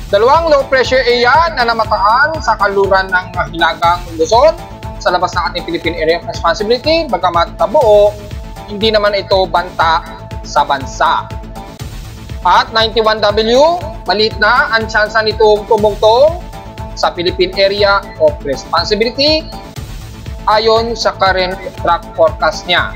Dalawang low pressure area na namataan sa kanluran ng Hilagang Luzon sa labas ng ating Philippine Area of Responsibility, bagamat tabuo, hindi naman ito banta sa bansa. At 91W, maliit na ang tsansa nitong tumungtong sa Philippine Area of Responsibility ayon sa current track forecast niya.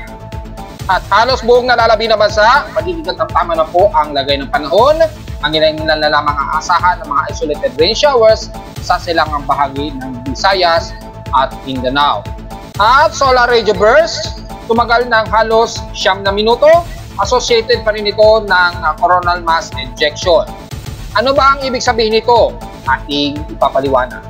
At halos buong nalalabi na bansa, magiging tamtama na po ang lagay ng panahon. Ang ilan na lamang aasahan ng mga isolated rain showers sa silangang bahagi ng Visayas at Mindanao. At solar radio burst, tumagal ng halos 9 na minuto, associated pa rin ito ng coronal mass ejection. Ano ba ang ibig sabihin nito? Ating ipapaliwanag.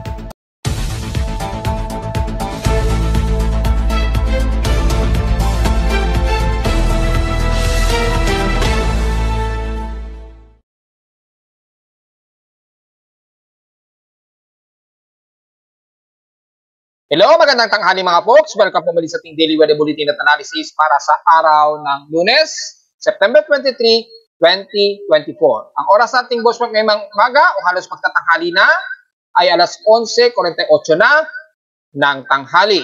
Hello, magandang tanghali mga folks. Welcome po muli sa ating Daily Weather Bulletin at Analysis para sa araw ng Lunes, September 23, 2024. Ang oras nating boss ngayong umaga o halos pagtatanghali na ay alas 11:48 na ng tanghali.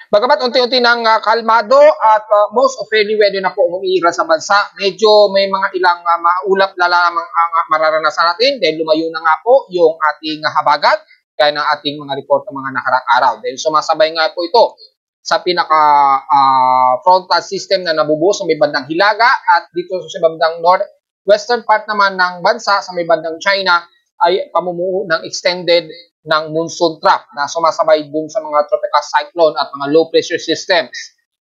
Bagamat unti-unti nang kalmado at most of fairly weather na po umiiral sa bansa, medyo may mga ilang maulap na lamang ang mararanasan natin dahil lumayo na nga po yung ating habagat kaya ng ating mga report ng mga nakarang araw. Dahil sumasabay nga po ito sa pinaka-frontal system na nabubuo sa may bandang Hilaga at dito sa bandang northwestern part naman ng bansa sa may bandang China ay pamumuo ng extended ng monsoon trough na sumasabay dun sa mga tropical cyclone at mga low pressure systems.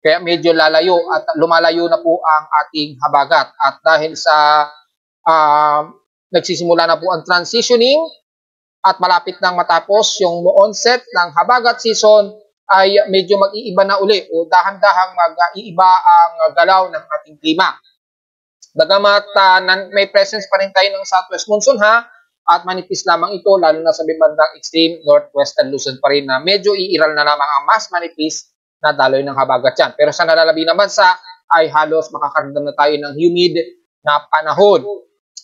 Kaya medyo lalayo at lumalayo na po ang ating habagat. At dahil sa nagsisimula na po ang transitioning at malapit nang matapos yung onset ng habagat season ay medyo mag-iiba na uli o dahan-dahang mag-iiba ang galaw ng ating klima. Bagamat may presence pa rin tayo ng southwest monsoon at manipis lamang ito lalo na sa bandang extreme northwestern Luzon pa rin na medyo iiral na lamang ang mas manipis na daloy ng habagat yan. Pero sa nalalabi na bansa ay halos makakaramdam na tayo ng humid na panahon.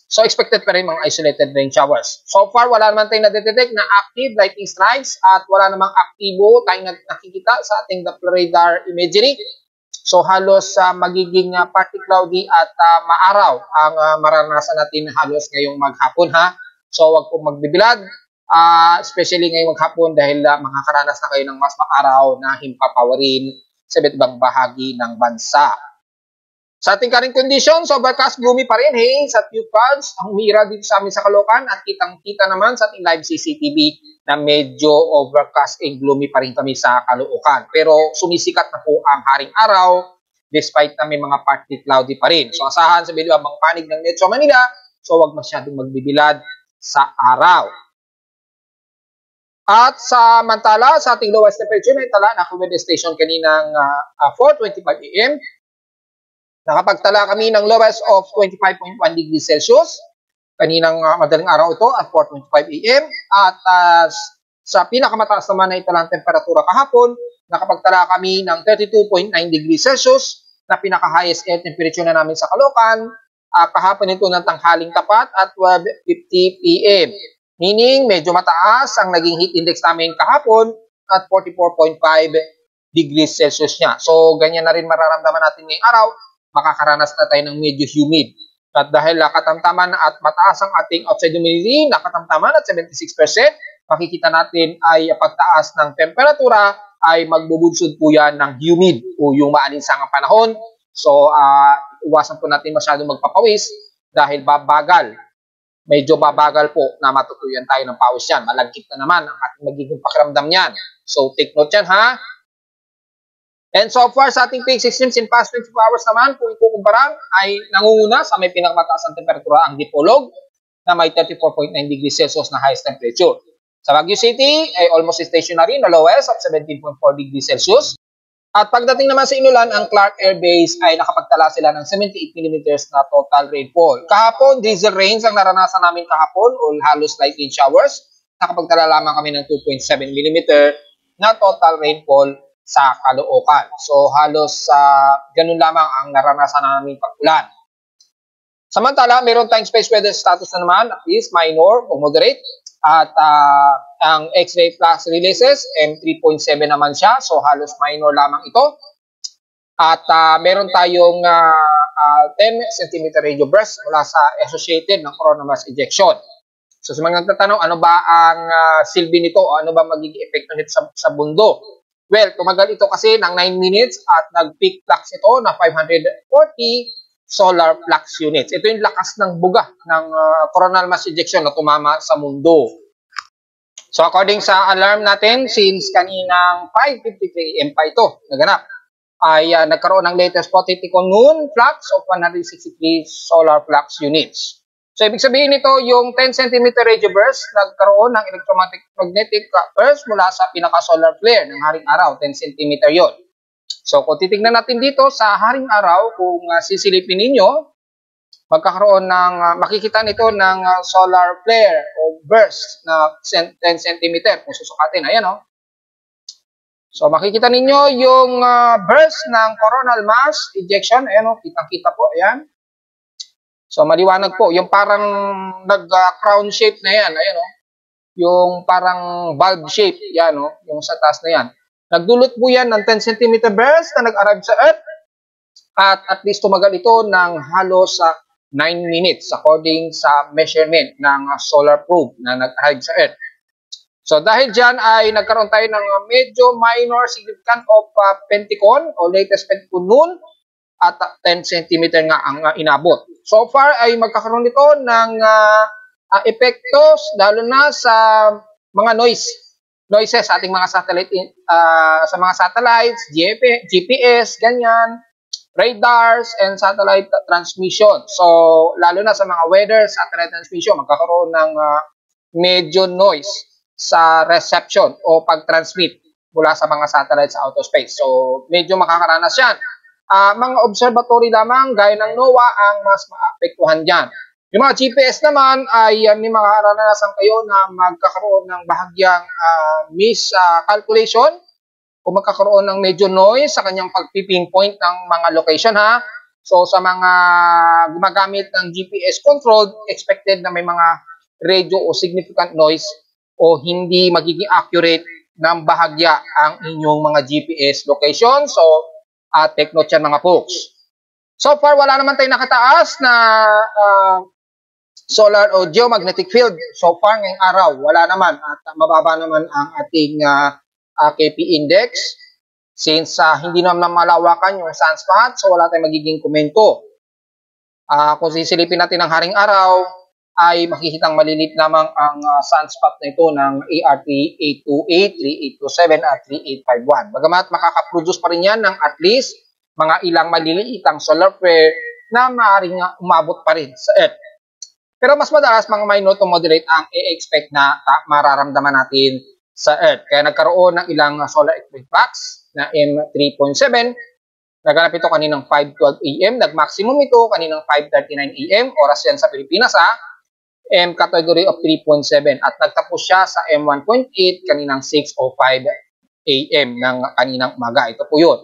So, expected pa rin mga isolated rain showers. So far, wala naman tayong nadetect na active lightning strikes at wala namang aktibo tayong nakikita sa ating Doppler radar imagery. So, halos magiging partly cloudy at maaraw ang maranasan natin halos ngayong maghapon So, wag pong magbibilad, especially ngayong maghapon dahil makakaranas na kayo ng mas maaraw na himpapawarin sa iba't ibang bahagi ng bansa. Sa ating current conditions, overcast gloomy pa rin sa few clouds. Ang umira dito sa amin sa Caloocan at kitang-kita naman sa ating live CCTV na medyo overcast and gloomy pa rin kami sa Caloocan. Pero sumisikat na po ang haring araw despite na may mga partly cloudy pa rin. So asahan sa bilibang panig ng Metro Manila, so wag masyadong magbibilad sa araw. At sa Mantala, sa ating lowest temperature na itala na weather station kaninang 4:25 AM, nakapagtala kami ng lowest of 25.1 degrees Celsius. Kaninang madaling araw ito at 4:25 AM. At sa pinakamataas naman na italang temperatura kahapon, nakapagtala kami ng 32.9 degrees Celsius na pinaka-highest air temperature na namin sa Caloocan. Kahapon ito ng tanghaling tapat at 12:50 PM. Meaning, medyo mataas ang naging heat index namin kahapon at 44.5 degrees Celsius niya. So, ganyan na rin mararamdaman natin ngayong araw. Makakaranas na tayo ng medyo humid. At dahil katamtaman at mataas ang ating outside humidity, nakatamtaman at 76%, makikita natin ay pagtaas ng temperatura ay magbubunsod po yan ng humid o yung maalinsangang panahon. So, iwasan po natin masyadong magpapawis dahil babagal. Medyo babagal po na matutuyan tayo ng pawis yan. Malagkit na naman ang ating magiging pakiramdam yan. So, take note yan And so far sa ating peak systems in past 24 hours naman, kung ikukumpara ay nangunguna sa may pinakamataas ang temperatura ang Dipolog na may 34.9 degrees Celsius na highest temperature. Sa Baguio City ay almost stationary na lowest of 17.4 degrees Celsius. At pagdating naman sa Inulan, ang Clark Air Base ay nakapagtala sila ng 78 mm na total rainfall. Kahapon, drizzle rains ang naranasan namin kahapon o halos light rain showers. Nakapagtala lamang kami ng 2.7 mm na total rainfall sa Caloocan. So halos ganun lamang ang naranasan namin pag-ulan. Samantala, meron tayong space weather status na naman, at least minor o moderate. At ang X-ray flux releases, M3.7 naman siya. So, halos minor lamang ito. At meron tayong 10 cm radio burst mula sa associated ng coronal mass ejection. So, sa mga nagtatanong, ano ba ang silbi nito o ano ba magiging epekto nito sa mundo? Well, tumagal ito kasi ng 9 minutes at nag-peak flux ito na 540 solar flux units. Ito yung lakas ng buga ng coronal mass ejection na tumama sa mundo. So, according sa alarm natin, since kaninang 5:53 AM pa ito naganap, ay nagkaroon ng latest potential noon flux of 163 solar flux units. So, ibig sabihin nito, yung 10 cm radio burst, nagkaroon ng electromagnetic burst mula sa pinaka-solar flare ng haring araw, 10 cm yon. So, kung titignan natin dito sa haring araw, kung sisilipin ninyo, magkakaroon ng, makikita nito ng solar flare o burst na 10 cm kung susukatin. Ayan, oh. So, makikita ninyo yung burst ng coronal mass ejection. Ayan, oh, kitang-kita po. Ayan. So, maliwanag po. Yung parang nag-crown shape na yan. Ayan, oh. Yung parang bulb shape. Yan, oh. Yung sa taas na yan. Nagdulot po yan ng 10 cm burst na nag-arrive sa Earth. At least tumagal ito ng halos 9 minutes according sa measurement ng solar probe na nag-arrive sa Earth. So, dahil dyan ay nagkaroon tayo ng medyo minor significant of penticon o latest penticon noon at 10 cm nga ang inabot. So far ay magkakaroon nito ng epektos lalo na sa mga noises sa ating mga satellite sa mga satellites, GPS, ganyan, radars and satellite transmission. So lalo na sa mga weather satellite transmission, magkakaroon ng medyo noise sa reception o pag-transmit mula sa mga satellites sa outer space. So medyo makakaranas yan. Mga observatory lamang gaya ng NOAA ang mas maapektuhan dyan. Yung mga GPS naman ay may makaranasan kayo na magkakaroon ng bahagyang miscalculation o magkakaroon ng medyo noise sa kanyang pag-pinpoint ng mga location, ha. So sa mga gumagamit ng GPS controlled, expected na may mga radio o significant noise o hindi magiging accurate ng bahagya ang inyong mga GPS location. So take note yan mga folks. So far, wala naman tayong nakataas na solar o geomagnetic field. So far, ngayong araw, wala naman. At mababa naman ang ating KP index. Since hindi naman malawakan yung sunspot, so wala tayong magiging komento. Kung sisilipin natin ang haring araw, ay makikitang malilit lamang ang sunspot na ito ng AR3828, 3827 at 3851. Bagamat makakaproduce pa rin yan ng at least mga ilang maliliitang solar flare na maaaring umabot pa rin sa Earth. Pero mas madalas mga minor to moderate ang i-expect na mararamdaman natin sa Earth. Kaya nagkaroon ng ilang solar eclipse flux na M3.7. Naganap ito kaninang 5:12 AM. Nag-maximum ito kaninang 5:39 AM. Oras yan sa Pilipinas, ha. M category of 3.7 at nagtapos siya sa M1.8 kaninang 6:05 AM ng kaninang umaga. Ito po yun.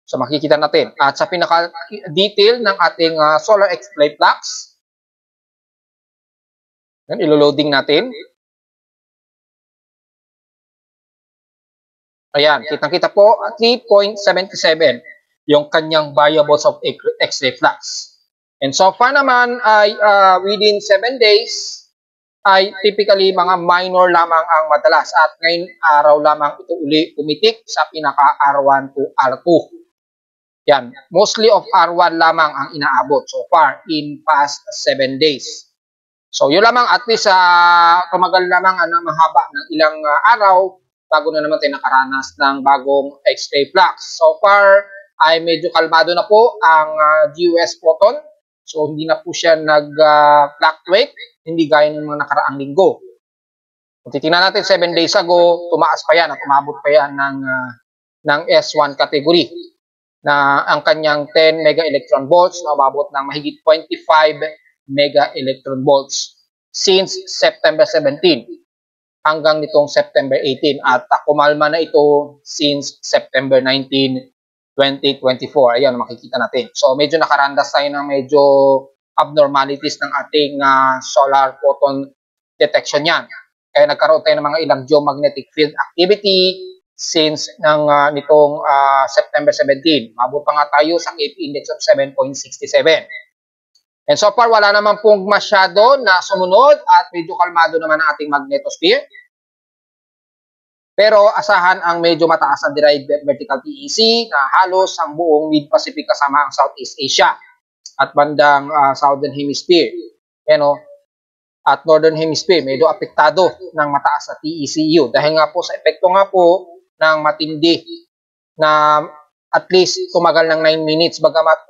So makikita natin. At sa pinaka-detail ng ating solar eclipse flux, ilo-loading natin. Ayan, kitang-kita po 3.77 yung kanyang variables of X-ray flux. And so far naman ay within 7 days ay typically mga minor lamang ang madalas at ngayon araw lamang ito uli pumitik sa pinaka R1 to R2. Yan, mostly of R1 lamang ang inaabot so far in past 7 days. So yun lamang, at least tumagal lamang mahaba ng ilang araw bago na naman tayo nakaranas ng bagong X-ray flux. So far ay medyo kalmado na po ang GUS photon. So, hindi na po siya nag-fluctuate, hindi gaya ng mga nakaraang linggo. Kung titingnan natin, 7 days ago, tumaas pa yan at umabot pa yan ng S1 category na ang kanyang 10 mega electron volts na umabot ng mahigit 25 mega electron volts since September 17 hanggang nitong September 18 at kumalma na ito since September 19, 2024. Ayan, makikita natin. So, medyo nakarandas tayo ng medyo abnormalities ng ating solar photon detection yan. Kaya nagkaroon tayo ng mga ilang geomagnetic field activity since nitong September 17. Mabot pa nga tayo sa KP index of 7.67. And so far, wala naman pong masyado na sumunod at medyo kalmado naman ang ating magnetosphere. Pero asahan ang medyo mataas ang derived vertical TEC na halos ang buong Mid-Pacific kasama ang Southeast Asia at bandang Southern Hemisphere. At Northern Hemisphere, medyo apektado ng mataas na TECU. Dahil nga po sa epekto nga po ng matindi na at least tumagal ng 9 minutes. Bagamat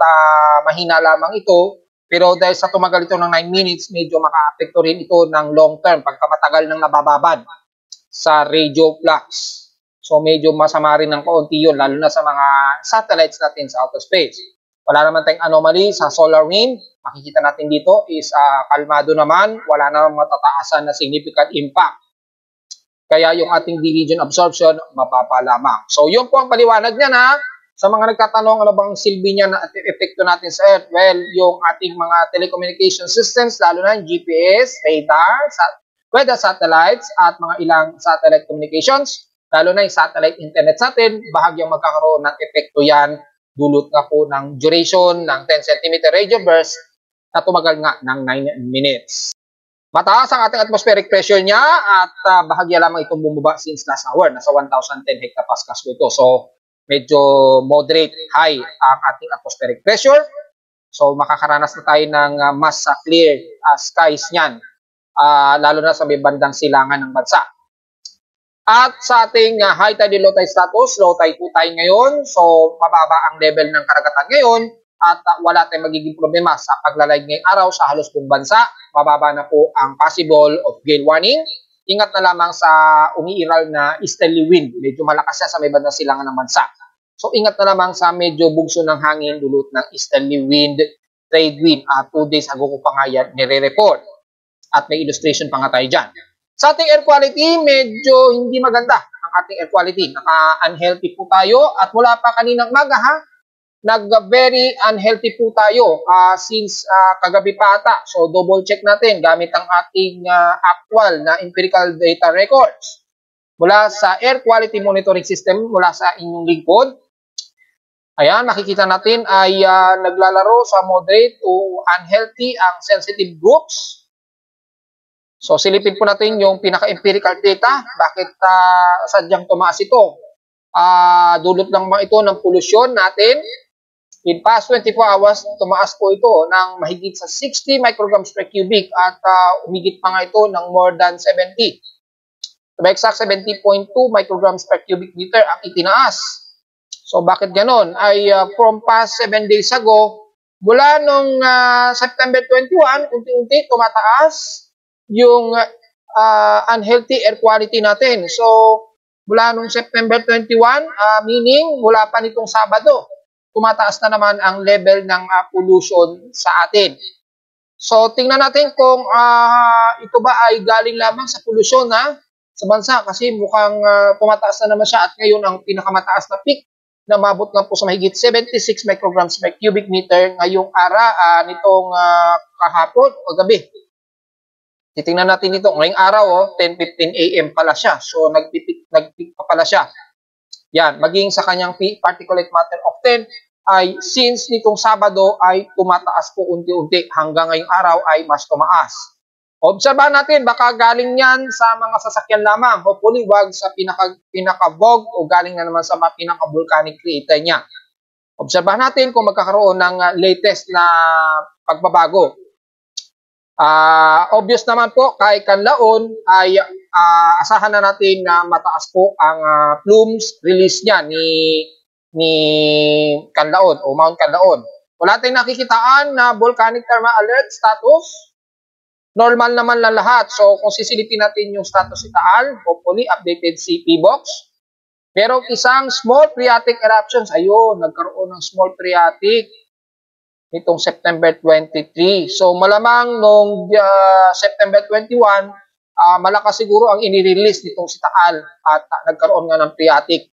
mahina lamang ito, pero dahil sa tumagal ito ng 9 minutes, medyo maka-apekto rin ito ng long term pagkamatagal ng nabababad sa radio flux. So medyo masama rin ng kaunti yun, lalo na sa mga satellites natin sa outer space. Wala naman tayong anomaly sa solar wind. Makikita natin dito is kalmado naman, wala namang matataasan na significant impact. Kaya yung ating D-region absorption, mapapa lamang. So yun po ang paliwanag niya na sa mga nagtatanong ano bang silbi niya na epekto natin sa Earth. Well, yung ating mga telecommunication systems, lalo na yung GPS, radar, weather satellites, at mga ilang satellite communications, lalo na yung satellite internet natin, bahagyang magkakaroon ng epekto yan, dulot nga po ng duration ng 10 cm radio burst na tumagal nga ng 9 minutes. Mataas ang ating atmospheric pressure niya at bahagya lamang itong bumaba since last hour. Nasa 1,010 hectopascals po ito. So, medyo moderate high ang ating atmospheric pressure. So, makakaranas na tayo ng mas clear skies niyan, lalo na sa may bandang silangan ng bansa. At sa ating high tide and low tide status, low tide po tayo ngayon. So, mababa ang level ng karagatan ngayon at wala tayong magiging problema sa paglalayag ngayong araw sa halos buong bansa. Mababa na po ang possible of gale warning. Ingat na lamang sa umiiral na easterly wind. Medyo malakas siya sa may bandang silangan ng bansa. So, ingat na lamang sa medyo bugso ng hangin dulot ng easterly wind, trade wind. 2 days ago ko pa nga yan nire-report. At may illustration pa nga tayo dyan. Sa ating air quality, medyo hindi maganda ang ating air quality. Naka-unhealthy po tayo at mula pa kaninang maga nag-very unhealthy po tayo since kagabi pa ata. So double check natin gamit ang ating actual na empirical data records. Mula sa air quality monitoring system, mula sa inyong lingkod. Ayan, makikita natin ay naglalaro sa moderate to unhealthy ang sensitive groups. So, silipin po natin yung pinaka-empirical data. Bakit sadyang tumaas ito? Dulot lang mga ito ng pollution natin. In past 24 hours, tumaas po ito ng mahigit sa 60 micrograms per cubic at umigit pa nga ito ng more than 70. To be exact, 70.2 micrograms per cubic meter ang itinaas. So, bakit ganon? Ay from past 7 days ago, mula nung September 21, unti-unti tumataas yung unhealthy air quality natin. So, mula nung September 21, meaning mula pa nitong Sabado, tumataas na naman ang level ng pollution sa atin. So, tingnan natin kung ito ba ay galing lamang sa pollution sa bansa kasi mukhang tumataas na naman siya at ngayon ang pinakamataas na peak na mabot nga po sa mahigit 76 micrograms per cubic meter ngayong nitong kahapon o gabi. Titingnan natin dito. Ngayong araw, 10:15 AM pala siya. So, nag-peak pa pala siya. Yan. Maging sa kanyang particulate matter of 10 ay since nitong Sabado ay tumataas po unti-unti hanggang ngayong araw ay mas tumaas. Obserbahan natin, baka galing yan sa mga sasakyan lamang. Hopefully, wag sa pinaka-VOG o galing na naman sa mga pinaka-volcanic crater niya. Obserbahan natin kung magkakaroon ng latest na pagbabago. Obvious naman po, kay Canlaon ay asahan na natin na mataas po ang plumes release niya ni Canlaon o Mount Canlaon. Wala tayong nakikitaan na volcanic thermal alert status. Normal naman lang lahat. So, kung sisilipin natin yung status ni Taal, hopefully updated si PBOX. Pero isang small phreatic eruptions, ayun, nagkaroon ng small phreatic nitong September 23. So, malamang nung September 21, malakas siguro ang inirelease nitong si Taal at nagkaroon nga ng phreatic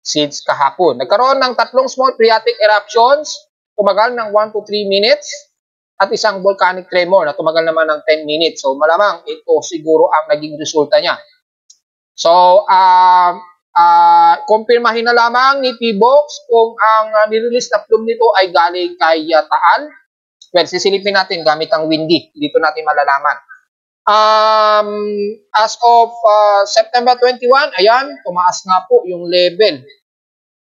since kahapon. Nagkaroon ng 3 small phreatic eruptions, tumagal ng 1 to 3 minutes. at isang volcanic tremor na tumagal naman ng 10 minutes. So malamang ito siguro ang naging resulta niya. So kumpirmahin na lamang ni P-Box kung ang nirelease na plume nito ay galing kay Taal. Well, sisilipin natin gamit ang windy. Dito natin malalaman. As of September 21, ayan, tumaas nga po yung level.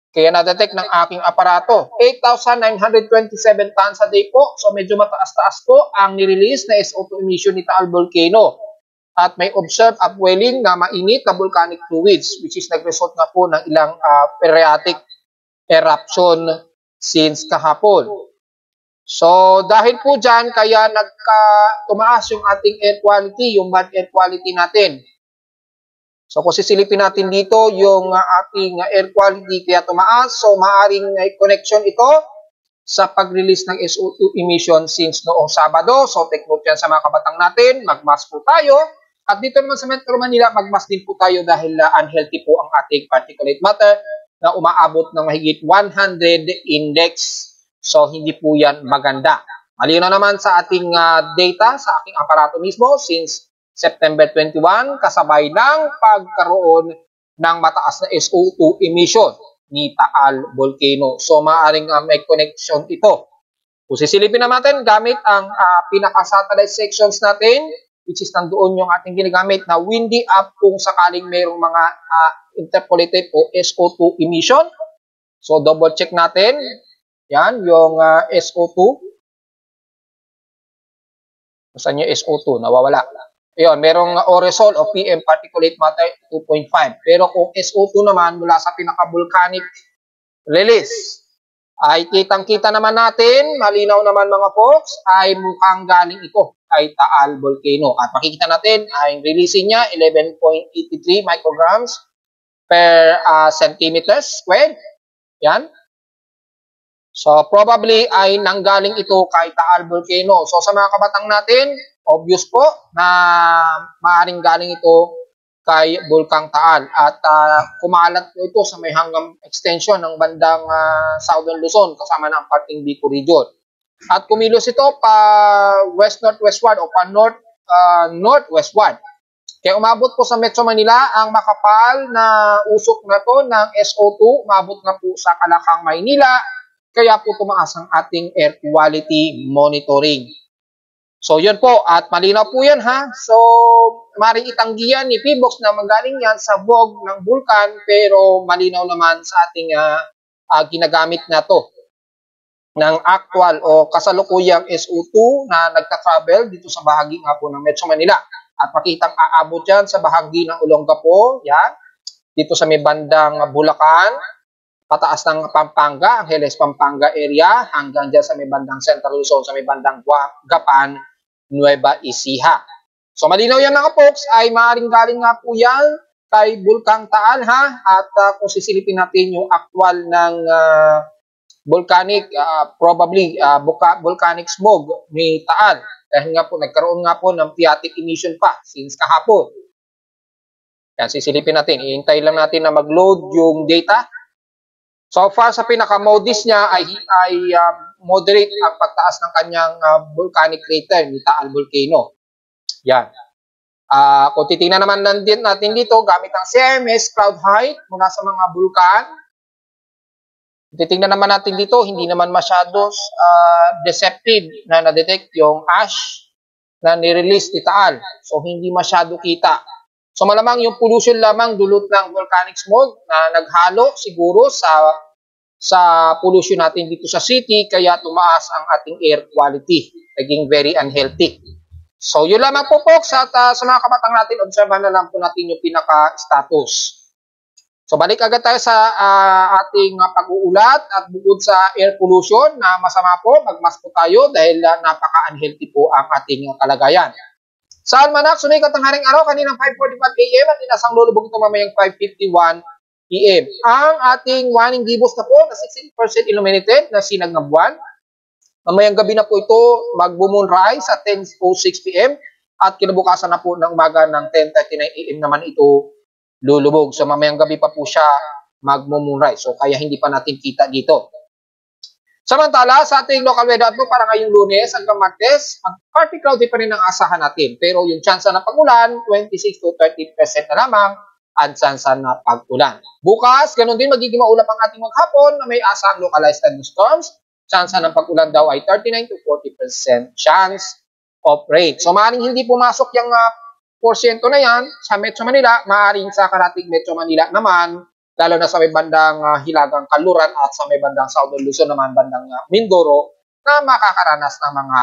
Kaya na-detect ng aking aparato. 8,927 tons a day po. So medyo mataas-taas po ang nirelease na SO2 emission ni Taal Volcano. At may observed upwelling na mainit na volcanic fluids, which is nag-result na po ng ilang periodic eruption since kahapon. So dahil po dyan, kaya tumaas yung ating air quality, yung bad air quality natin. So kung sisilipin natin dito yung ating air quality kaya tumaas, so maaring connection ito sa pag-release ng SO2 emission since noong Sabado. So take note yan sa mga kabatang natin, mag-mask po tayo. At dito naman sa Metro Manila, mag-mask din po tayo dahil unhealthy po ang ating particulate matter na umaabot ng mahigit 100 index. So hindi po yan maganda. Malinaw naman sa ating data, sa aking aparato mismo, since September 21, kasabay ng pagkaroon ng mataas na SO2 emission ni Taal Volcano. So maaaring may connection ito. Kung sisilipin natin gamit ang pinaka-satellite sections natin, which is nandoon yung ating ginagamit na windy app kung sakaling mayroong mga interpolated o SO2 emission. So double check natin. Yan, yung SO2. Saan yung SO2? Nawawala. Ayun, merong aerosol o PM particulate matter 2.5. Pero kung SO2 naman mula sa pinaka-volcanic release, ay kitang-kita naman natin, malinaw naman mga folks, ay mukhang galing ito kay Taal Volcano. At makikita natin, ay releasing niya 11.83 micrograms per centimeters squared. Yan. So, probably ay nanggaling ito kay Taal Volcano. So, sa mga kabatang natin, obvious po na maaaring galing ito kay Bulkang Taal. At kumalat po ito sa may hanggang extension ng bandang Southern Luzon kasama ng parting Bicol region. At kumilos ito pa west-northwestward o pa northwestward. Kaya umabot po sa Metro Manila ang makapal na usok na to ng SO2. Umabot na po sa Kalakang, Maynila. Kaya po tumaas ang ating air quality monitoring. So yun po, at malinaw po yan ha. So maring itanggihan ni P-Box na magaling yan sa bog ng bulkan, pero malinaw naman sa ating ginagamit na to ng actual o kasalukuyang SO2 na nagka-travel dito sa bahagi nga po ng Metro Manila. At makitang aabot yan sa bahagi ng Olongapo, yan, dito sa may bandang Bulacan, pataas ng Pampanga, Angeles, Pampanga area, hanggang dyan sa may bandang Central Luzon, sa may bandang Gapan, Nueva Ecija. So malinaw yan mga folks, ay maaaring galing nga po yan kay Bulkang Taal ha. At kung sisilipin natin yung actual ng volcanic, probably volcanic smoke ni Taal. Dahil nga po, nagkaroon nga po ng phreatic emission pa since kahapon. Yan, sisilipin natin. Ihintay lang natin na mag-load yung data. So far, sa pinaka-modest niya ay moderate ang pagtaas ng kanyang volcanic crater ni Taal Volcano. Yan. Kung titingnan naman natin dito, gamit ang CMS cloud height mula sa mga bulkan, titingnan naman natin dito, hindi naman masyadong deceptive na na-detect yung ash na nirelease ni Taal. So, hindi masyado kita. So, malamang yung pollution lamang dulot ng volcanic smoke na naghalo siguro sa pollution natin dito sa city, kaya tumaas ang ating air quality. Naging very unhealthy. So, yun lamang po folks. At sa mga kabatang natin, obserbahan na lang po natin yung pinaka-status. So balik agad tayo sa ating pag-uulat at bukod sa air pollution na masama po, mag-mask po tayo dahil napaka-unhealthy po ang ating kalagayan. Sa almanak, sumikat ang haring araw kaninang 5:45 AM at inasang lulubog ito mamayang 5:51 PM. Ang ating warning gibos na po na 16% illuminated na sinag ng buwan. Mamayang gabi na po ito mag-moonrise at 10:06 PM at kinabukasan na po ng umaga ng 10:39 AM naman ito lulubog. So mamayang gabi pa po siya mag-moonrise. So kaya hindi pa natin kita dito. Samantala, sa ating local weather outlook para ngayong Lunes hanggang Martes, partly cloudy pa rin ang asahan natin. Pero yung chance na pag-ulan, 26 to 30% na lamang ang chance na pag-ulan. Bukas, ganun din magiging maulap ang ating maghapon na may asahang localized thunderstorms. Chance ng pag-ulan daw ay 39 to 40% chance of rain. So, maaaring hindi pumasok yung porsyento na yan sa Metro Manila, maaaring sa karating Metro Manila naman, lalo na sa may bandang Hilagang Kanluran at sa may bandang Southern Luzon naman, bandang Mindoro, na makakaranas ng mga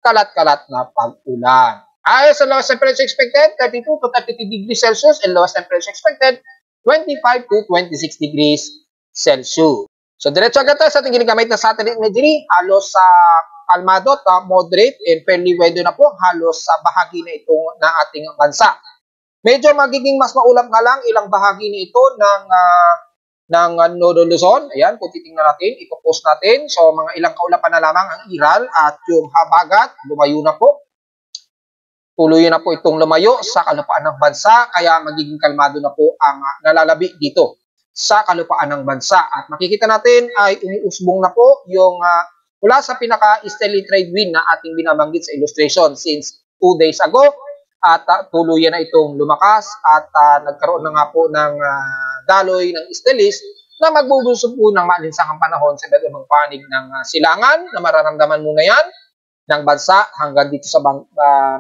kalat-kalat na pag-ulan. Ayon sa lowest temperature expected, 32 to 33 degrees Celsius and lowest temperature expected, 25 to 26 degrees Celsius. So, diretso agad tayo sa ating ginagamit na satellite imagery, halos sa kalmado at moderate and fairly weather na po halos sa bahagi na ito ng ating bansa. Medyo magiging mas maulap nga lang ilang bahagi nito ng Nodo Luzon. Ayan, kung titingnan natin, ipopost natin. So, mga ilang kaulapan na lamang ang Iral at yung Habagat, lumayo na po. Tuloy na po itong lumayo sa kalupaan ng bansa, kaya magiging kalmado na po ang nalalabi dito sa kalupaan ng bansa. At makikita natin ay umuusbong na po yung mula sa pinaka-easterly trade wind na ating binabanggit sa illustration since 2 days ago. At tuluyan na itong lumakas at nagkaroon na nga po ng daloy ng easterlies na magbubusog po ng maalinsangang panahon sa iba't ibang panig ng silangan na mararamdaman muna yan ng bansa hanggang dito sa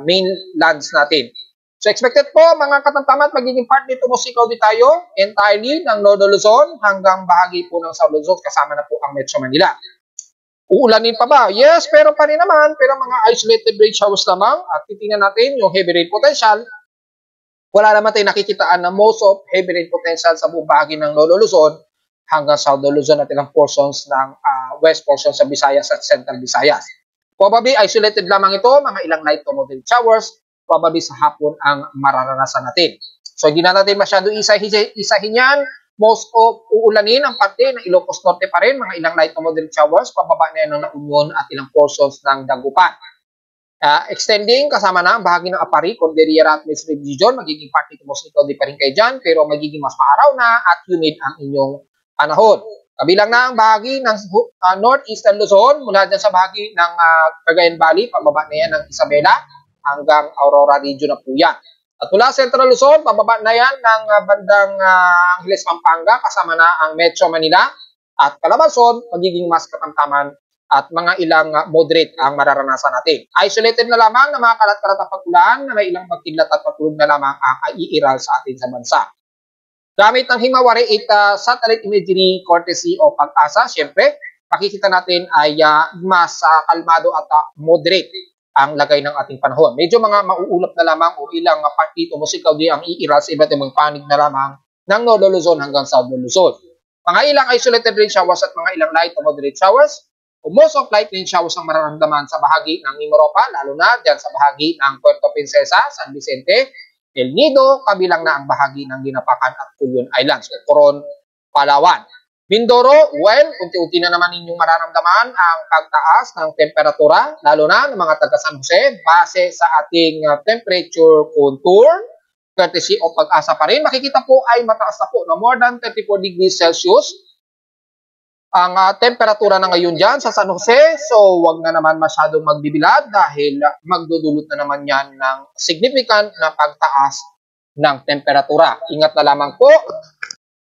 mainlands natin. So expected po mga katamtaman magiging part nito musikaw di tayo entirely ng Northern Luzon hanggang bahagi po ng South Luzon kasama na po ang Metro Manila. Uulanin pa ba? Yes, pero pa rin naman. Pero mga isolated rain showers lamang. At titingnan natin yung heavy rain potential. Wala naman tayo nakikitaan na most of heavy rain potential sa buong bahagi ng Lolo Luzon hanggang South Luzon at ilang portions ng west portion sa Visayas at Central Visayas. Probably isolated lamang ito. Mga ilang light to moderate showers. Probably sa hapon ang mararanasan natin. So, hindi na natin masyado isahin yan. Most of uulanin ang parte ng Ilocos Norte pa rin, mga ilang light to moderate showers, pababa na yan ng La Union at ilang portions ng Dagupan. Extending, kasama na ang bahagi ng Apari, Cordillera at Miss Region, magiging parte ito most ito di pa rin kayo dyan, pero magiging mas maaraw na at humid ang inyong panahon. Kabilang na ang bahagi ng Northeastern Luzon, mula dyan sa bahagi ng Cagayan Valley, pababa na yan ng Isabela, hanggang Aurora Region na po yan. At mula Central Luzon, pababa na yan ng bandang Angeles, Pampanga, kasama na ang Metro Manila at Calabarzon, magiging mas katamtaman at mga ilang moderate ang mararanasan natin. Isolated na lamang na mga kalat-kalat na pag-ulan na may ilang magkidlat at patulog na lamang ang iiral sa atin sa bansa. Gamit ng Himawari 8 satellite imagery courtesy o Pag-asa, syempre, makikita natin ay mas kalmado at moderate ang lagay ng ating panahon. Medyo mga mauulap na lamang o ilang partito musikaw di ang iiral sa iba't ibang panig na lamang ng Northern Luzon hanggang Southern Luzon. Mga ilang isolated rain showers at mga ilang light to moderate showers o most of light rain showers ang mararamdaman sa bahagi ng Mimaropa, lalo na dyan sa bahagi ng Puerto Princesa, San Vicente, El Nido, kabilang na ang bahagi ng Dinapacan at Culion Islands o Coron, Palawan. Mindoro, well, unti-unti na naman ninyong mararamdaman ang pagtaas ng temperatura, lalo na ng mga taga San Jose, base sa ating temperature contour, courtesy o Pag-asa pa rin. Makikita po ay mataas na po na more than 34 degrees Celsius ang temperatura na ngayon dyan sa San Jose. So, wag na naman masyadong magbibilad dahil magdudulot na naman yan ng significant na pagtaas ng temperatura. Ingat na lamang po.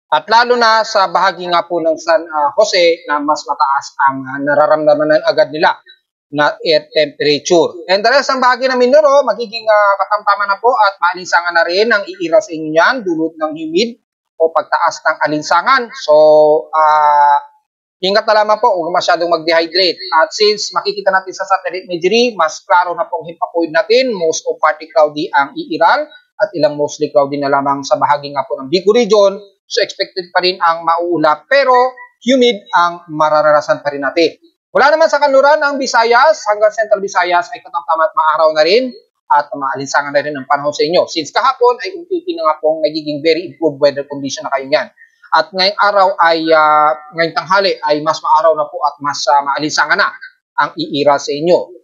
At lalo na sa bahagi nga po ng San Jose na mas mataas ang nararamdaman ng agad nila na air temperature. And the rest ng bahagi ng Mindoro, magiging katamtaman na po at maalinsangan na rin ang iira sa inyo yan, dulot ng humid o pagtaas ng alinsangan. So, ingat na lamang po, huwag masyadong mag-dehydrate. At since makikita natin sa satellite imagery, mas klaro na pong himpapoid natin, most of partly cloudy ang iiral at ilang mostly cloudy na lamang sa bahagi nga po ng Bicol region. So expected pa rin ang mauulap pero humid ang mararanasan pa rin natin. Wala naman sa kanluran ng Visayas hanggang Central Visayas ay katamtaman at maaraw na rin at maalinsangan na rin ang panahon sa inyo. Since kahapon ay unti-unti na nga pong nagiging very improved weather condition na kayo yan. At ngayong araw ay, ngayong tanghali ay mas maaraw na po at mas maalinsangan na ang iira sa inyo.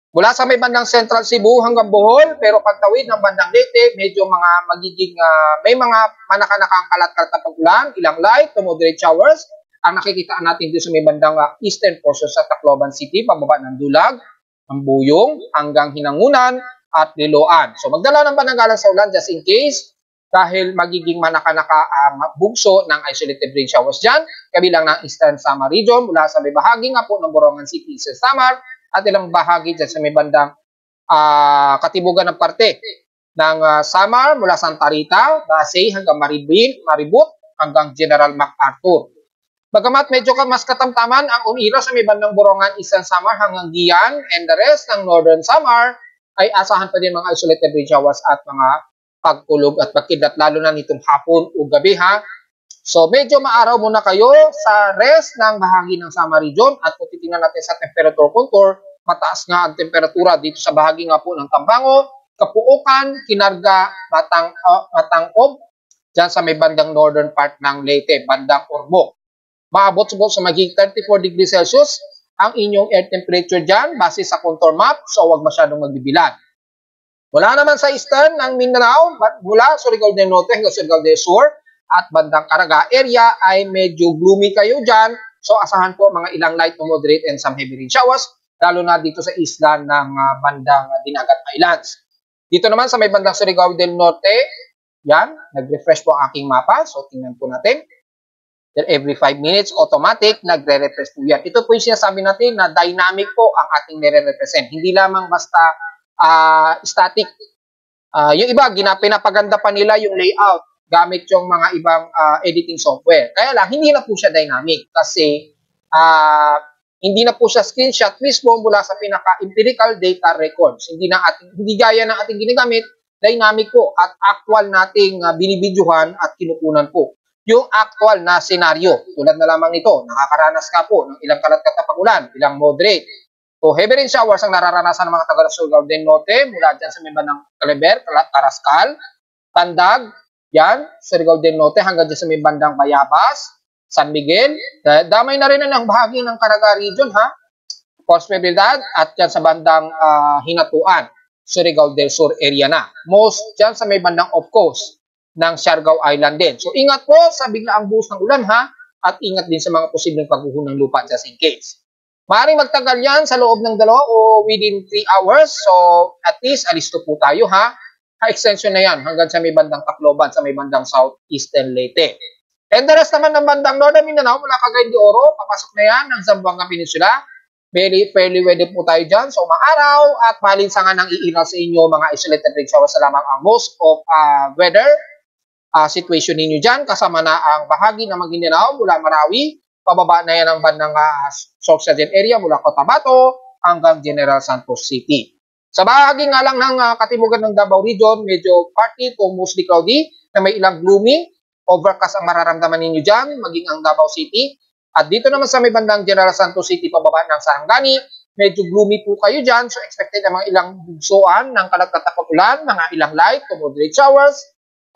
Mula sa may bandang Central Cebu hanggang Bohol, pero pagtawid ng bandang Leyte, medyo may mga manakanakang kalat-kalat na pag-ulan, ilang light to moderate showers, ang nakikita natin dito sa may bandang eastern portion sa Tacloban City, pababa ng Dulag, ng Buyong, hanggang Hinangunan at Liloan. So magdala ng pananggalang sa ulan just in case dahil magiging manaka-naka ang bugso ng isolated rain showers dyan, kabilang ng Eastern Samar Region mula sa may bahagi nga po ng Borongan City, Eastern Samar, at ilang bahagi dyan sa may bandang katibugan ng parte ng Samar mula Santa Rita, Basay hanggang Maribut hanggang General MacArthur. Bagamat medyo mas katamtaman ang umira sa may bandang Borongan, Eastern Samar hanggang Gian and the rest ng Northern Samar, ay asahan pa din mga isolated rain showers at mga pagkulog at pagkidlat lalo na nitong hapon o gabi ha. So medyo maaraw muna kayo sa rest ng bahagi ng Samar Region at kung titingnan natin sa temperature contour, mataas nga ang temperatura dito sa bahagi nga po ng Tambango, Kapuukan, Kinarga, Matangkob, dyan sa may bandang northern part ng Leyte, bandang Ormoc. Maabot sa magiging 34 degrees Celsius ang inyong air temperature dyan base sa contour map, so huwag masyadong magbibilan. Wala naman sa eastern ng Mindanao, mula Surigao del Norte hanggang Surigao del Sur at bandang Caraga area ay medyo gloomy kayo dyan, so asahan po mga ilang light to moderate and some heavy rain showers, lalo na dito sa isla ng bandang Dinagat Islands. Dito naman sa may bandang Surigao del Norte, yan, nag-refresh po ang aking mapa. So, tingnan po natin. Every 5 minutes, automatic, nagre-refresh po yan. Ito po yung sinasabi natin na dynamic po ang ating nire-represent. Hindi lamang basta static. Yung iba, pinapaganda pa nila yung layout gamit yung mga ibang editing software. Kaya lang, hindi na po siya dynamic kasi hindi na po siya screenshot mismo mula sa pinaka-empirical data records. Hindi gaya ng ating ginagamit, dynamic po at actual nating binibidyohan at kinukunan po. Yung actual na senaryo, tulad na lamang nito, nakakaranas ka po ng ilang kalat na pag-ulan, ilang moderate. So, heavy rain showers ang nararanasan ng mga taga-Surigao del Norte mula dyan sa may bandang Caleber, Carrascal, Tandag, yan, Surigao del Norte hanggang dyan sa may bandang Bayabas, San Miguel, damay na rin ang bahagi ng Caraga Region ha, Posibilidad at dyan sa bandang Hinatuan, Surigao del Sur area na. Most dyan sa may bandang off coast ng Siargao Island din. So ingat po sa biglaang buhos ng ulan ha, at ingat din sa mga posibleng pagguho ng lupa just in case. Maaaring magtagal yan sa loob ng 2 o within 3 hours, so at least alisto po tayo ha. Extension na yan hanggang sa may bandang Tacloban, sa may bandang Southeastern Leyte. And the rest naman ng bandang Northern Mindanao, mula Cagayan de Oro, papasok na yan ng Zamboanga Peninsula. Fairly weather po tayo dyan. So, maaraw at malinsangan ng iiral sa inyo mga isolated rain showers sa lamang ang most of weather situation ninyo dyan. Kasama na ang bahagi ng Maguindanao mula Marawi, pababa na yan ang bandang Sorsogon area mula Cotabato hanggang General Santos City. Sa bahagi nga lang ng katimugan ng Davao Region, medyo partly to mostly cloudy na may ilang gloomy. Overcast ang mararamdaman ninyo dyan, maging ang Davao City. At dito naman sa may bandang General Santos City, pababa ng Sarangani, medyo gloomy po kayo dyan. So expected ang mga ilang bugsuan ng kalagkat na pag-ulan, mga ilang light to moderate showers,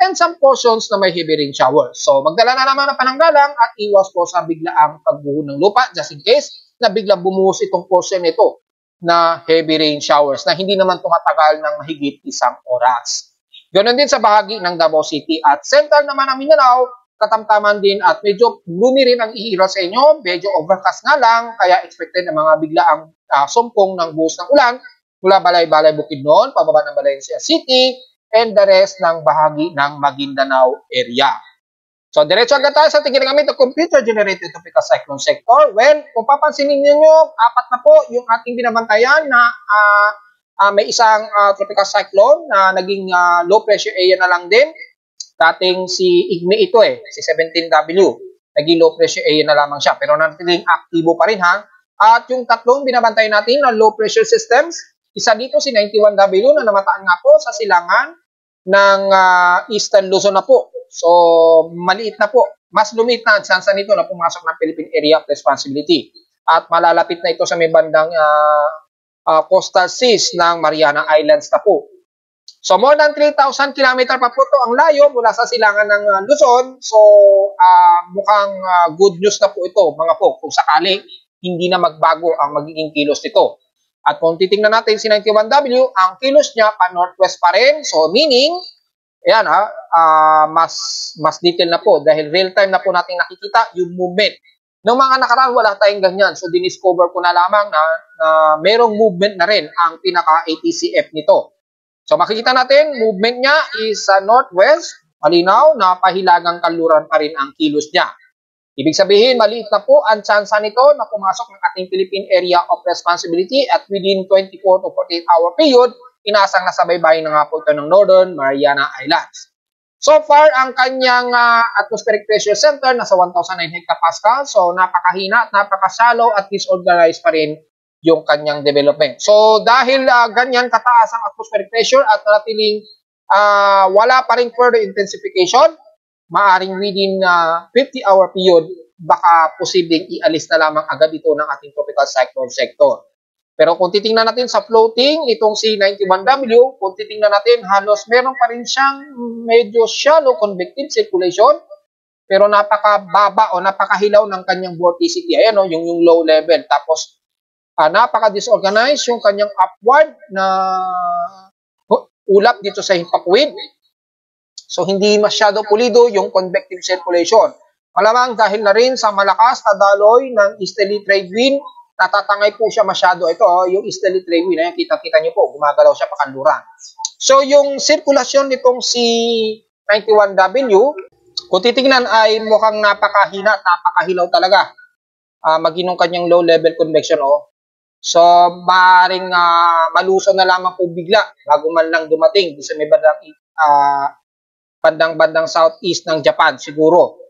and some portions na may heavy rain showers. So magdala na naman ng pananggalang at iwas po sa biglaang pagbuho ng lupa just in case na biglang bumuhos itong portion nito na heavy rain showers na hindi naman tumatagal ng mahigit 1 oras. Ganon din sa bahagi ng Davao City at central naman ng Mindanao, katamtaman din at medyo gloomy rin ang iiral sa inyo, medyo overcast nga lang, kaya expected na mga biglaang sumpong ng buhos ng ulan mula Balay-Balay Bukidnon, pababa ng Valencia City, and the rest ng bahagi ng Maguindanao area. So, diretso agad tayo sa tingin gamit ng computer-generated tropical cyclone sector. Well, kung papansinin niyo, 4 na po yung ating binabantayan na may isang tropical cyclone na naging low pressure area na lang din. Dating si Igme ito si 17W. Naging low pressure area na lamang siya. Pero natiling aktibo pa rin ha. At yung 3 binabantay natin na low pressure systems, isa dito si 91W na namataan nga po sa silangan ng Eastern Luzon na po. So, maliit na po. Mas lumiit na ang tsansa nito na pumasok ng Philippine Area of Responsibility. At malalapit na ito sa may bandang coastal seas ng Mariana Islands na po. So, more than 3,000 km pa po ito ang layo mula sa silangan ng Luzon. So, mukhang good news na po ito, mga po, kung sakaling hindi na magbago ang magiging kilos nito. At kung titingnan natin si 91W, ang kilos niya pa-northwest pa rin. So, meaning, ayan mas detail na po dahil real time na po natin nakikita yung movement Noong mga nakaraan, wala tayong ganyan. So, diniscover ko na lamang na merong movement na rin ang pinaka-ATCF nito. So, makikita natin, movement niya is sa northwest. Malinaw na pahilagang kanluran pa rin ang kilos niya. Ibig sabihin, maliit na po ang tsansa nito na pumasok ng ating Philippine Area of Responsibility at within 24 to 48-hour period, inasang nasa baybayin na nga po ito ng Northern Mariana Islands. So far, ang kanyang atmospheric pressure center nasa 1,009 hectopascal. So, napakahina at napakashallow at disorganized pa rin yung kanyang development. So, dahil ganyan kataas ang atmospheric pressure at natiling wala pa rin further intensification, maaring within 50-hour period, baka posibleng ialis na lamang agad ito ng ating tropical cyclone sector. Pero kung titingnan natin sa floating, itong C91W, kung titingnan natin, halos meron pa rin siyang medyo shallow convective circulation, pero napakababa o napakahilaw ng kanyang vorticity. Ayan o, yung low level. Tapos, napaka-disorganized yung kanyang upward na ulap dito sa himpapuwid. So, hindi masyado pulido yung convective circulation. Malamang dahil na rin sa malakas na daloy ng easterly trade wind, natatangay po siya masyado. Ito, yung easterly trade wind, kita-kita nyo po, gumagalaw siya pakanluran. So, yung sirkulasyon nitong C91W, kung titignan ay mukhang napakahina at napakahilaw talaga. Maginong kanyang low level convection. So, maaaring maluso na lamang po bigla bago man lang dumating sa may bandang southeast ng Japan siguro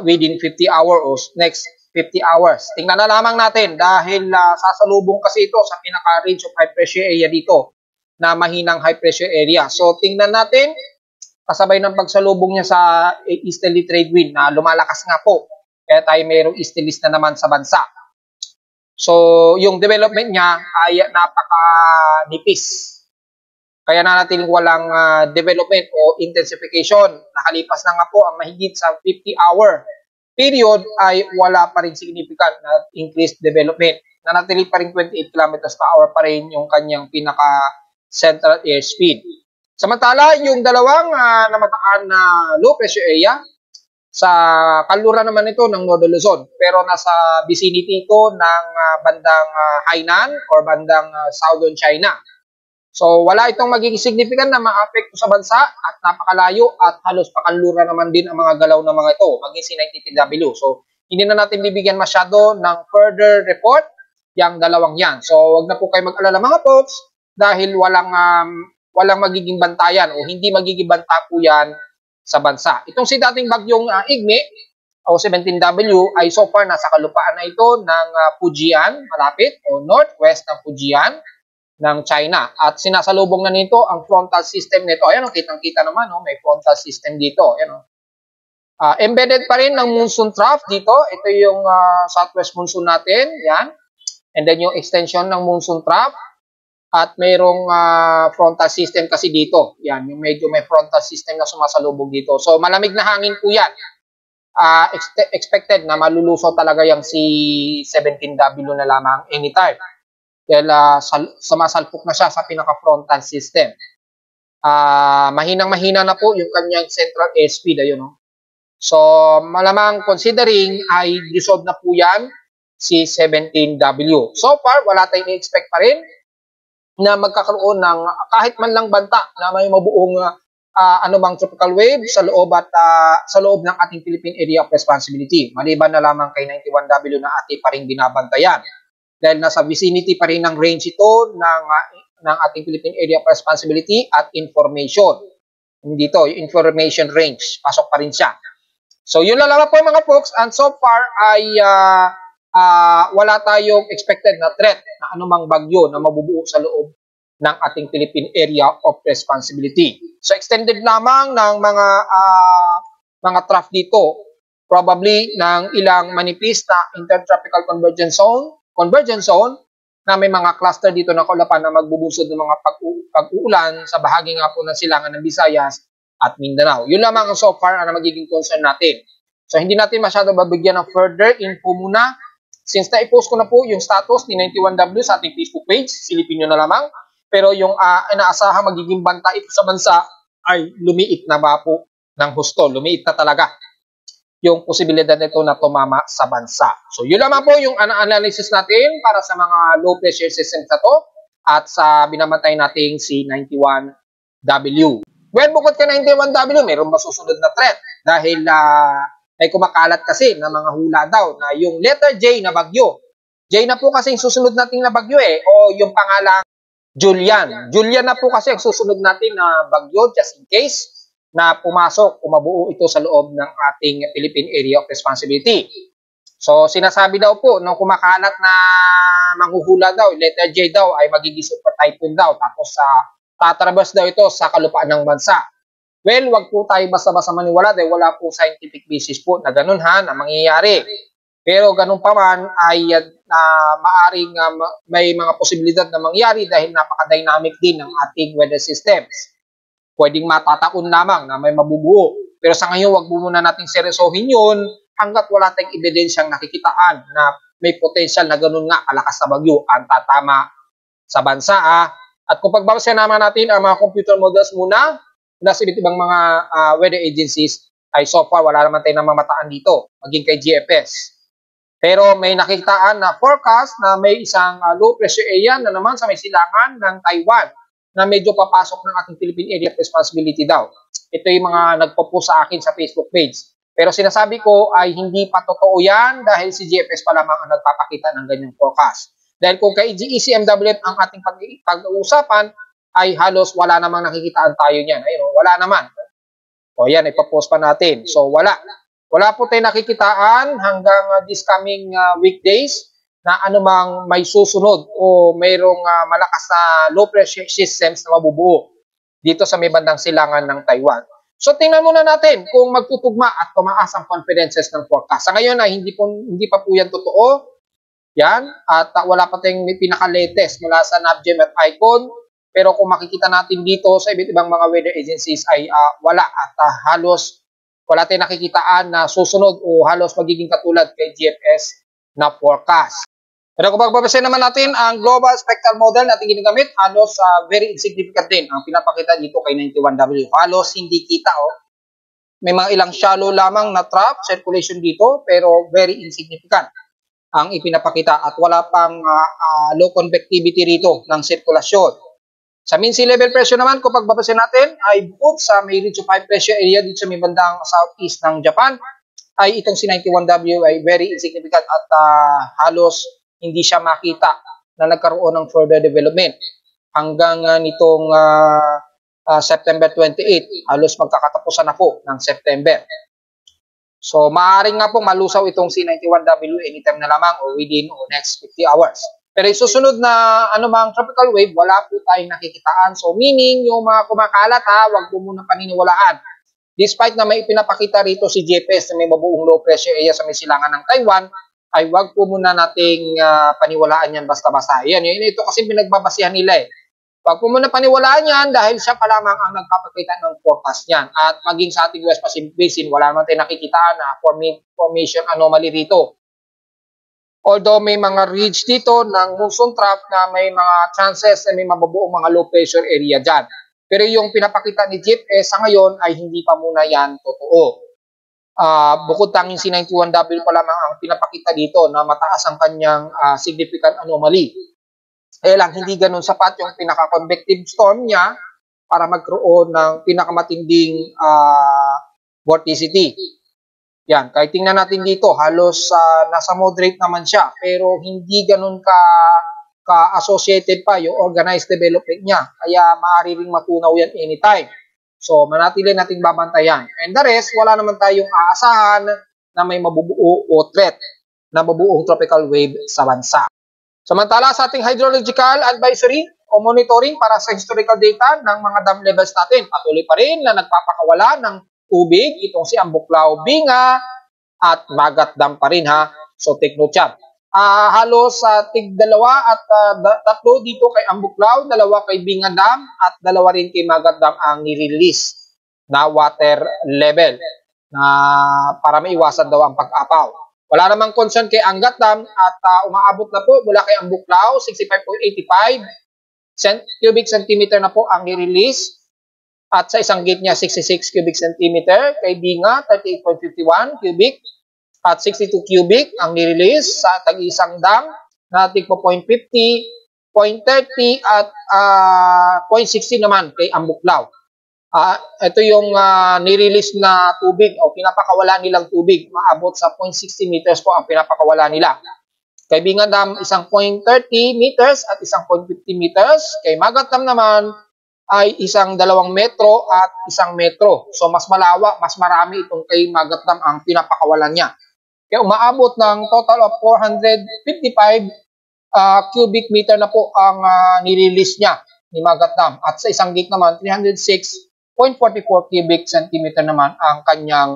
within 50 hours o next 50 hours. Tingnan na lamang natin dahil sasalubong kasi ito sa pinaka-range of high pressure area dito na mahinang high pressure area. So, tingnan natin kasabay ng pagsalubong niya sa easterly trade wind na lumalakas nga po. Kaya tayo mayroong easterlies na naman sa bansa. So, yung development niya ay napaka-nipis. Kaya na natin walang development o intensification. Nakalipas na nga po ang mahigit sa 50-hour period ay wala pa rin significant na increased development. Nanatili pa rin 28 kilometers per hour pa rin yung kanyang pinaka-central airspeed. Samantala, yung dalawang namataan na low pressure area, sa kanluran naman ito ng Northern Luzon, pero nasa vicinity ito ng bandang Hainan or bandang Southern China. So, wala itong magiging significant na ma-apekto sa bansa at napakalayo at halos pakanluran naman din ang mga galaw ng mga ito, maging C90TW. So, hindi na natin bibigyan masyado ng further report yung dalawang yan. So, wag na po kayo mag-alala mga folks dahil walang magiging bantayan o hindi magiging banta po yan sa bansa. Itong si dating bagyong Igme o 17W ay so far nasa kalupaan na ito ng Fujian, malapit o northwest ng Fujian ng China. At sinasalubong na nito ang frontal system nito. Ayan, kitang-kita naman, may frontal system dito. Ayan, embedded pa rin ng monsoon trough dito. Ito yung southwest monsoon natin. Yan. And then yung extension ng monsoon trough. At mayroong frontal system kasi dito. Yan, yung medyo may frontal system na sumasalubog dito. So, malamig na hangin po yan. Expected na malulusaw talaga yung si 17W na lamang anytime. Dahil sumasalpok na siya sa pinaka-frontal system. Mahinang-mahina na po yung kanyang central airspeed. Ayun, So, malamang considering ay dissolve na po yan si 17W. So far, wala tayong i-expect pa rin na magkakaroon ng kahit man lang banta na may mabuong anumang tropical wave sa loob ng ating Philippine Area of Responsibility. Maliban na lamang kay 91W na ating pa rin binabantayan. Dahil nasa vicinity pa rin ng range ito ng ating Philippine Area of Responsibility at information. Dito, yung information range, pasok pa rin siya. So, yun lang po mga folks. And so far ay wala tayong expected na threat na anumang bagyo na mabubuo sa loob ng ating Philippine Area of Responsibility. So extended lamang ng mga trough dito, probably ng ilang manipis na intertropical convergence zone na may mga cluster dito na kaulapan na magbubunsod ng mga pag-uulan sa bahagi nga po ng silangan ng Visayas at Mindanao. Yun lamang ang so far na magiging concern natin. So hindi natin masyado babigyan ng further info muna. Since na-post ko na po yung status ni 91W sa ating Facebook page, silipin nyo na lamang. Pero yung inaasahang magiging banta ito sa bansa ay lumiit na ba po ng husto. Lumiit na talaga. yung posibilidad nito na tumama sa bansa. So yun naman po yung analysis natin para sa mga low pressure systems na to at sa binamatay nating si 91W. Well, bukod ka 91W, mayroon ba susunod na threat? Dahil may kumakalat kasi na mga hula daw na yung letter J na bagyo. J na po kasi yung susunod nating na bagyo o yung pangalang Julian. Julian na po kasi ang susunod natin na bagyo just in case na pumasok o mabuo ito sa loob ng ating Philippine Area of Responsibility. So, sinasabi daw po, nung kumakalat na manghuhula daw, letter J daw ay magiging super typhoon daw. Tapos, tatrabas daw ito sa kalupaan ng bansa. Well, wag po tayo basta-basta maniwala dahil wala po scientific basis po na ganun na mangyayari. Pero ganun pa man ay maaring may mga posibilidad na mangyari dahil napaka-dynamic din ng ating weather systems. Pwedeng matataon lamang na may mabubuo. Pero sa ngayon, wag muna natin seryosohin yun hanggat wala tayong ebidensyang nakikitaan na may potential na ganun nga kalakas na bagyo ang tatama sa bansa. At kung pagbabasa naman natin ang mga computer models muna sa iba't ibang mga weather agencies, ay so far wala naman tayong namamataan dito, maging kay GFS. Pero may nakikitaan na forecast na may isang low pressure area na naman sa may silangan ng Taiwan na medyo papasok ng ating Philippine Area of Responsibility daw. Ito yung mga nagpo-post sa akin sa Facebook page. Pero sinasabi ko ay hindi pa totoo yan dahil si GFS pa lamang ang nagpapakita ng ganyang forecast. Dahil kung kay ECMWF ang ating pag-uusapan ay halos wala namang nakikitaan tayo niyan. Ayun, wala naman. O yan, ipapost pa natin. So wala. Wala po tayo nakikitaan hanggang this coming weekdays na anumang may susunod o mayroong malakas na low pressure systems na mabubuo dito sa may bandang silangan ng Taiwan. So tingnan muna natin kung magtutugma at tumaas ang confidences ng forecast. Sa ngayon ay hindi pa po yan totoo. Yan, at wala pa tayong pinaka-latest mula sa NAVGEM at ICON. Pero kung makikita natin dito sa iba't ibang mga weather agencies ay wala at halos wala tayong nakikitaan na susunod o halos magiging katulad kay GFS na forecast. Pero kung pagbabasin naman natin ang global spectral model na ating ginagamit, halos very insignificant din ang pinapakita dito kay 91W. Halos hindi kita May mga ilang shallow lamang na trough circulation dito pero very insignificant ang ipinapakita at wala pang low convectivity rito ng sirkulasyon. Sa mean sea level pressure naman, kung pagbabasin natin, ay bukod sa may region 5 pressure area dito sa may bandang southeast ng Japan, ay itong si 91W ay very insignificant at halos hindi siya makita na nagkaroon ng further development. Hanggang nitong September 28, halos magkakatapusan na po ng September. So, maaaring nga pong malusaw itong si 91W anytime na lamang o within next 50 hours. Pero yung susunod na anumang tropical wave, wala po tayong nakikitaan. So, meaning yung mga kumakalat wag po muna paniniwalaan. Despite na may pinapakita rito si GPS na may mabuong low pressure area sa may silangan ng Taiwan, ay wag po muna nating paniwalaan yan basta-basta. Ito kasi pinagbabasihan nila Wag po muna paniwalaan yan dahil siya pa lamang ang nagpapakita ng forecast niyan. At maging sa ating West Pacific Basin, wala naman tayong nakikitaan na formation anomaly rito. Although may mga ridge dito ng monsoon trough na may mga chances na may mababuong mga low pressure area dyan. Pero yung pinapakita ni GPS sa ngayon ay hindi pa muna yan totoo. Bukod tanging si 91W pa lamang ang pinapakita dito na mataas ang kanyang significant anomaly. Lang hindi ganun sapat yung pinaka-convective storm niya para magkaroon ng pinakamatinding vorticity. Yan, kahit tingnan natin dito, halos nasa moderate naman siya pero hindi ganun ka-associated pa yung organized development niya. Kaya maaari ring matunaw yan anytime. So, manatili nating babantayan. And the rest, wala naman tayong aasahan na may mabubuo o threat na mabuong tropical wave sa bansa. Samantala sa ating hydrological advisory o monitoring para sa historical data ng mga dam levels natin, patuloy pa rin na nagpapakawala ng tubig itong si Ambuklao, Binga at Magat Dam pa rin So take note yan. Halos tig-dalawa at tatlo dito kay Ambuklao, dalawa kay Binga Dam at dalawa rin kay Magat Dam ang nirelease na water level na para maiwasan daw ang pag-apaw. Wala namang concern kay Angat Dam at umaabot na po mula kay Ambuklao, 65.85 cubic centimeter na po ang nirelease. At sa isang gate niya, 66 cubic centimeter. Kay Binga, 38.51 cubic. At 62 cubic ang nirelease sa tag-isang dam na tigpo 0.50, 0.30 at 0.60 naman kay Ambuklaw. Ito yung nirelease na tubig o pinapakawala nilang tubig. Maabot sa 0.60 meters po ang pinapakawala nila. Kay Binga Dam, isang 0.30 meters at isang 0.50 meters. Kay Magat Dam naman ay isang 2 metro at 1 metro. So mas malawak, mas marami itong kay Magat Dam ang pinapakawalan niya. Kaya umaabot ng total of 455 cubic meter na po ang nirelease niya ni Magat Dam. At sa isang gate naman, 306.44 cubic centimeter naman ang kanyang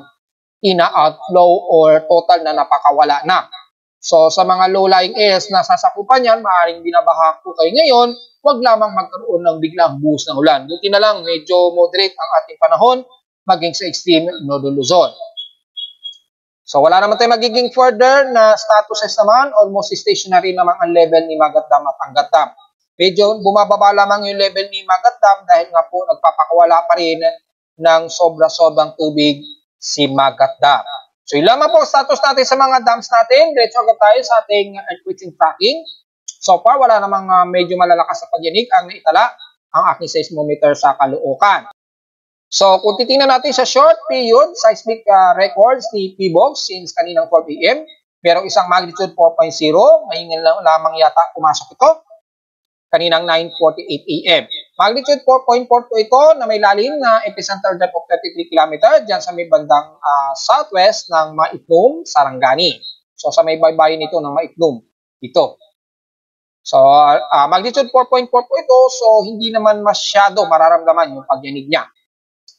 ina-outflow or total na napakawala na. So sa mga low-lying areas na sasakupan yan, maaaring binabaha po kayo ngayon, huwag lamang magkaroon ng biglang buhos ng ulan. Buti na lang, medyo moderate ang ating panahon, maging sa extreme Northern Luzon. So wala naman tayo magiging further na statuses naman, almost stationary naman ang level ni Magat Dam at Angat Dam. Medyo bumababa lamang yung level ni Magat Dam dahil nga po nagpapakawala pa rin ng sobra-sobrang tubig si Magat Dam. So yun lamang po status natin sa mga dams natin. Diretso agad tayo sa ating earthquake tracking. So far, wala namang medyo malalakas na pagyanig ang naitala ang aking seismometer sa Caloocan. So kung titingnan natin sa short period seismic records ni PBOX since kaninang 4 p.m., merong isang magnitude 4.0, ngayon lamang yata pumasok ito, kaninang 9:48 a.m. Magnitude 4.4 po ito na may lalim na epicenter depth of 33 km dyan sa may bandang southwest ng Maitlum, Sarangani. So sa may baybayin nito ng Maitlum, ito. So magnitude 4.4 po ito, so hindi naman masyado mararamdaman yung pagyanig niya.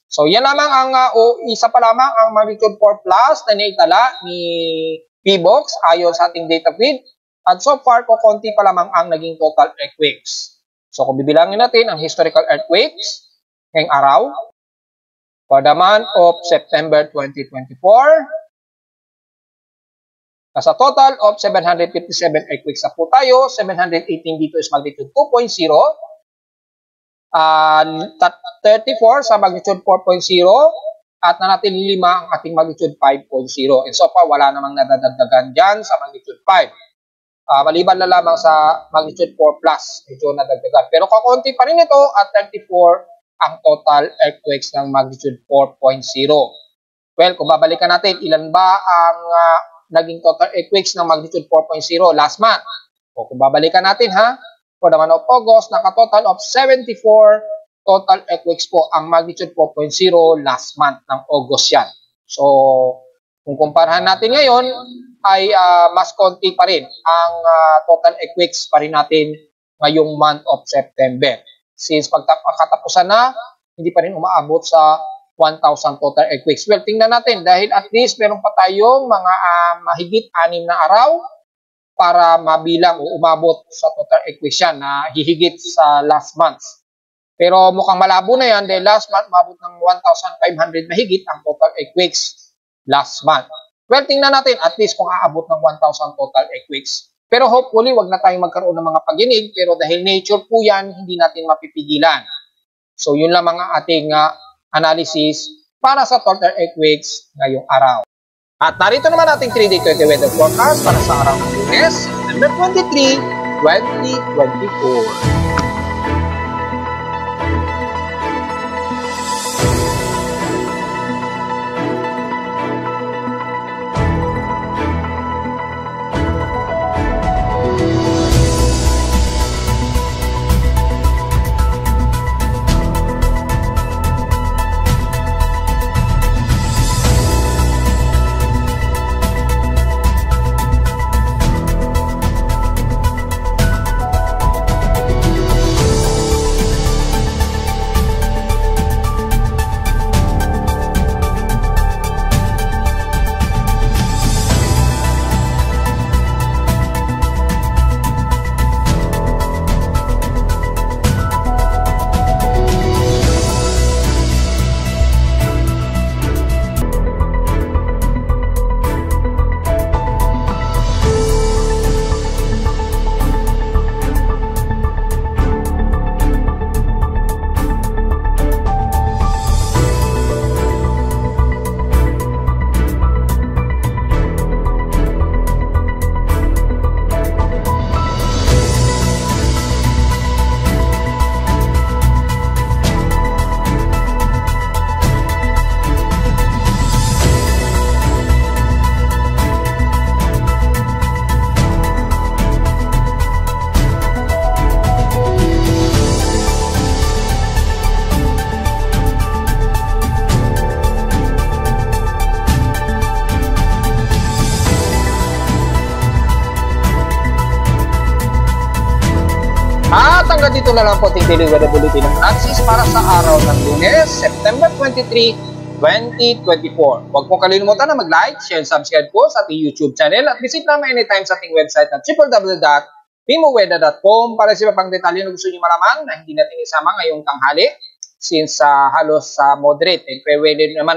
So yan lamang ang isa pa lamang ang magnitude 4 plus na naitala ni PBOX ayon sa ating data feed. At so far, konti pa lamang ang naging total earthquakes. So kung bibilangin natin ang historical earthquakes ngayong araw, for the month of September 2024, nasa total of 757 earthquakes na po tayo. 718 dito is magnitude 2.0. 34 sa magnitude 4.0 at nanatili 5 ang ating magnitude 5.0. And so far, wala namang nadadagdagan dyan sa magnitude 5. Maliban na lamang sa magnitude 4 plus, medyo nadagdagan. Pero kakunti pa rin ito at 34 ang total earthquakes ng magnitude 4.0. Well, kung babalikan natin, ilan ba ang naging total earthquakes ng magnitude 4.0 last month? O kung babalikan natin for the month of August, naka-total of 74 total earthquakes po ang magnitude 4.0 last month ng August yan. So, kung kumparahan natin ngayon, ay mas konti pa rin ang total earthquakes pa rin natin ngayong month of September. Since pagkatapusan na, hindi pa rin umaabot sa 1,000 total earthquakes. Well, tingnan natin dahil at least meron pa tayong mga mahigit 6 na araw para mabilang o umabot sa total earthquakes yan na hihigit sa last month. Pero mukhang malabo na yan dahil last month umabot ng 1,500 na higit ang total earthquakes last month. Well, tingnan natin at least kung aabot ng 1,000 total earthquakes. Pero hopefully, wag na tayong magkaroon ng mga pagyanig. Pero dahil nature po yan, hindi natin mapipigilan. So, yun lang mga ating analysis para sa total earthquakes ngayong araw. At narito naman ating 3-day 20 weather forecast para sa araw ng Lunes, September 23, 2024. hanggang dito na lang po ating Daily Weather Bulletin ng Francis para sa araw ng Lunes, September 23, 2024. Huwag pong kalimutan na mag-like, share, and subscribe po sa ating YouTube channel at visit namin anytime sa ating website na www.pimoweda.com para sa iba pang detalye na gusto nyo malaman na hindi natin isama ngayong tanghali since halos moderate and fair weather naman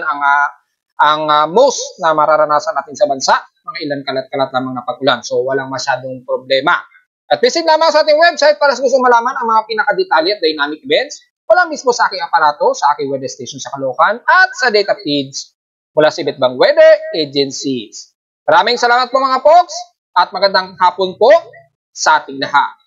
ang most na mararanasan natin sa bansa, mga ilan kalat-kalat lamang na pag-ulan. So walang masyadong problema. At visit lamang sa ating website para sa gusto malaman ang mga pinakadetalye at dynamic events wala mismo sa aking aparato, sa aking weather station sa Caloocan at sa data feeds mula sa iba't ibang weather agencies. Maraming salamat po mga folks at magandang hapon po sa ating lahat.